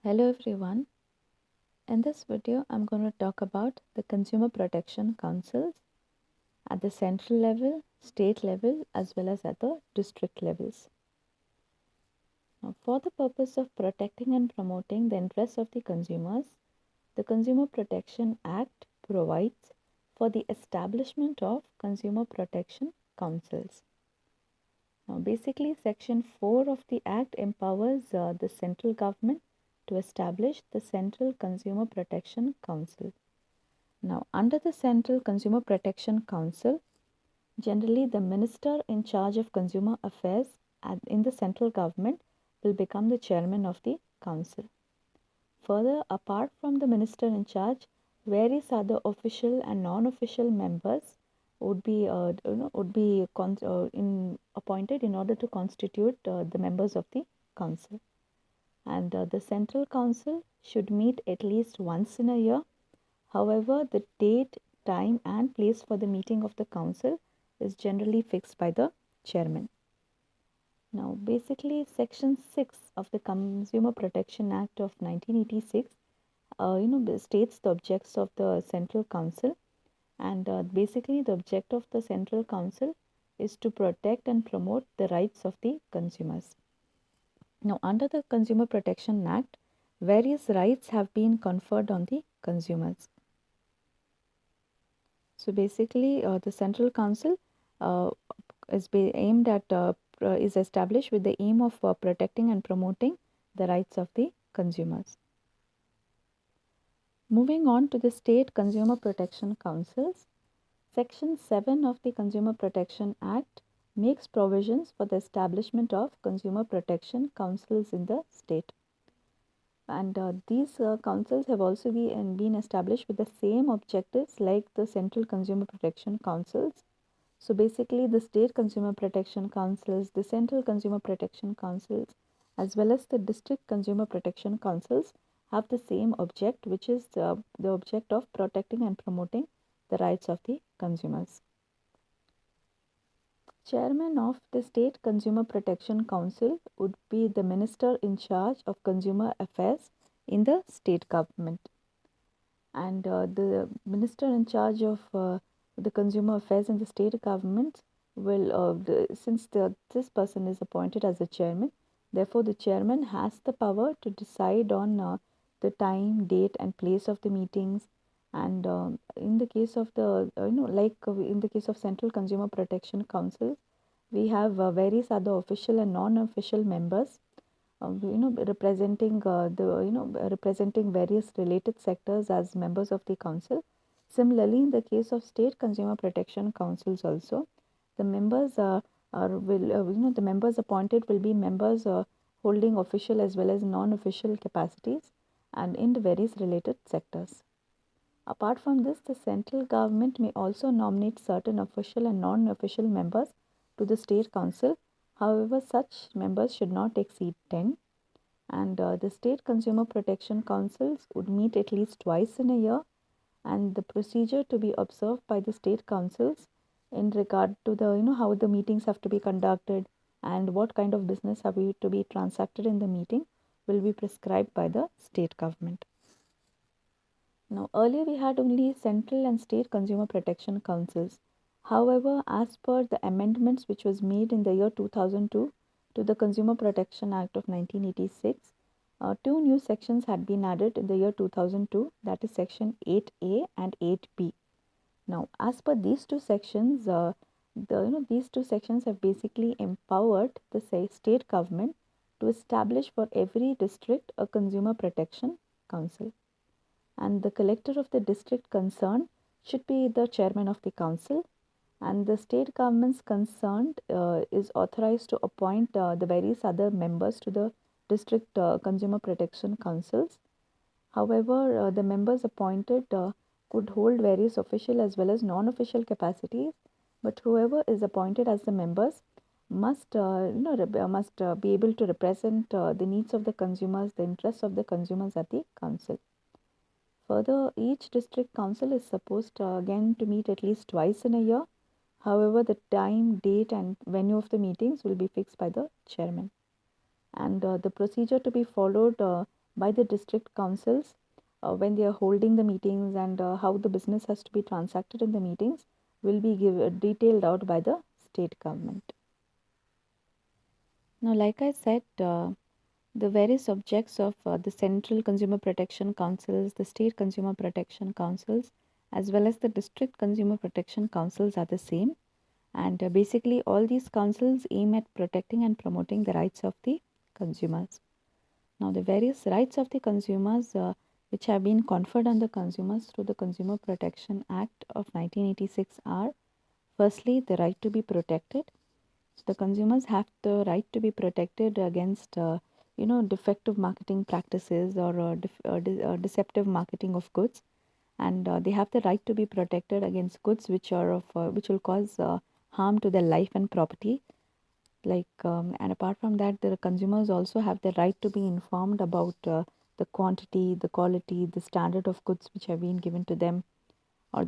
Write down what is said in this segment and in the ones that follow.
Hello everyone. In this video, I'm going to talk about the Consumer Protection Councils at the central level, state level, as well as at the district levels. Now, for the purpose of protecting and promoting the interests of the consumers, the Consumer Protection Act provides for the establishment of consumer protection councils. Now, basically, Section 4 of the Act empowers the central government to establish the Central Consumer Protection Council. Now, under the Central Consumer Protection Council, generally the minister in charge of consumer affairs in the central government will become the chairman of the council. Further, apart from the minister in charge, various other official and non-official members would be appointed in order to constitute the members of the council. And the central council should meet at least once in a year. However, the date, time, and place for the meeting of the council is generally fixed by the chairman. Now, basically, Section 6 of the Consumer Protection Act of 1986, states the objects of the Central Council, and basically, the object of the Central Council is to protect and promote the rights of the consumers. Now, under the Consumer Protection Act, various rights have been conferred on the consumers. So basically, the Central Council uh, is established with the aim of protecting and promoting the rights of the consumers. Moving on to the State Consumer Protection Councils, Section 7 of the Consumer Protection Act makes provisions for the establishment of consumer protection councils in the state. And these councils have also been established with the same objectives like the Central Consumer Protection Councils. So basically, the state consumer protection councils, the central consumer protection councils, as well as the district consumer protection councils have the same object, which is the object of protecting and promoting the rights of the consumers. Chairman of the State Consumer Protection Council would be the minister in charge of consumer affairs in the state government. And the minister in charge of the consumer affairs in the state government will, this person is appointed as the chairman, therefore the chairman has the power to decide on the time, date, and place of the meetings. And in the case of the, in the case of Central Consumer Protection Council, we have various other official and non-official members representing various related sectors as members of the council. Similarly, in the case of state consumer protection councils also, the members the members appointed will be members holding official as well as non-official capacities and in the various related sectors. Apart from this, the central government may also nominate certain official and non-official members to the state council. However, such members should not exceed 10, and the state consumer protection councils would meet at least twice in a year, and the procedure to be observed by the state councils in regard to the how the meetings have to be conducted and what kind of business have to be transacted in the meeting will be prescribed by the state government. Now, earlier we had only central and state consumer protection councils. However, as per the amendments which was made in the year 2002 to the Consumer Protection Act of 1986, two new sections had been added in the year 2002, that is section 8A and 8B. Now, as per these two sections, these two sections have basically empowered the state government to establish for every district a consumer protection council, and the collector of the district concerned should be the chairman of the council, and the state governments concerned is authorized to appoint the various other members to the district consumer protection councils. However, the members appointed could hold various official as well as non-official capacities, but whoever is appointed as the members must be able to represent the needs of the consumers, the interests of the consumers at the council. Further, each district council is supposed again to meet at least twice in a year. However, the time, date, and venue of the meetings will be fixed by the chairman. And the procedure to be followed by the district councils when they are holding the meetings, and how the business has to be transacted in the meetings will be detailed out by the state government. Now, like I said, the various objects of the central consumer protection councils, the state consumer protection councils, as well as the district consumer protection councils are the same. And basically, all these councils aim at protecting and promoting the rights of the consumers. Now, the various rights of the consumers which have been conferred on the consumers through the Consumer Protection Act of 1986 are: firstly, the right to be protected. So the consumers have the right to be protected against, defective marketing practices or deceptive marketing of goods, and they have the right to be protected against goods which are of which will cause harm to their life and property. And apart from that, the consumers also have the right to be informed about the quantity, the quality, the standard of goods which have been given to them, or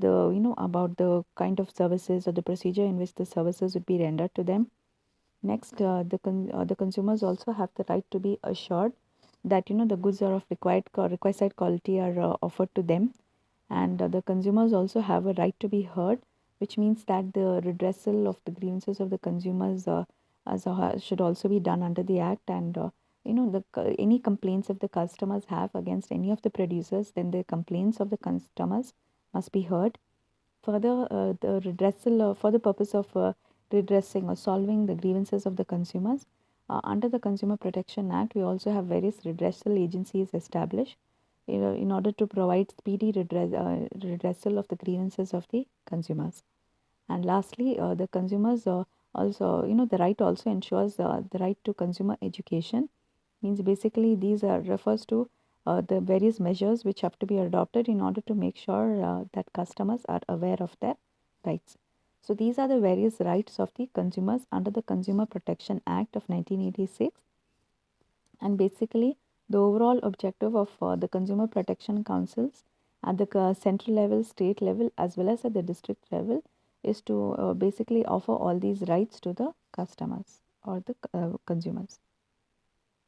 about the kind of services or the procedure in which the services would be rendered to them. Next, the consumers also have the right to be assured that the goods are of requisite quality are offered to them, and the consumers also have a right to be heard, which means that the redressal of the grievances of the consumers should also be done under the act, and any complaints if the customers have against any of the producers, then the complaints of the customers must be heard. Further, the redressal for the purpose of redressing or solving the grievances of the consumers, under the Consumer Protection Act, we also have various redressal agencies established in order to provide speedy redressal of the grievances of the consumers. And lastly, the consumers also, the right also ensures the right to consumer education. Means basically these refers to the various measures which have to be adopted in order to make sure that customers are aware of their rights. So these are the various rights of the consumers under the Consumer Protection Act of 1986. And basically, the overall objective of the consumer protection councils at the central level, state level, as well as at the district level is to basically offer all these rights to the customers or the consumers.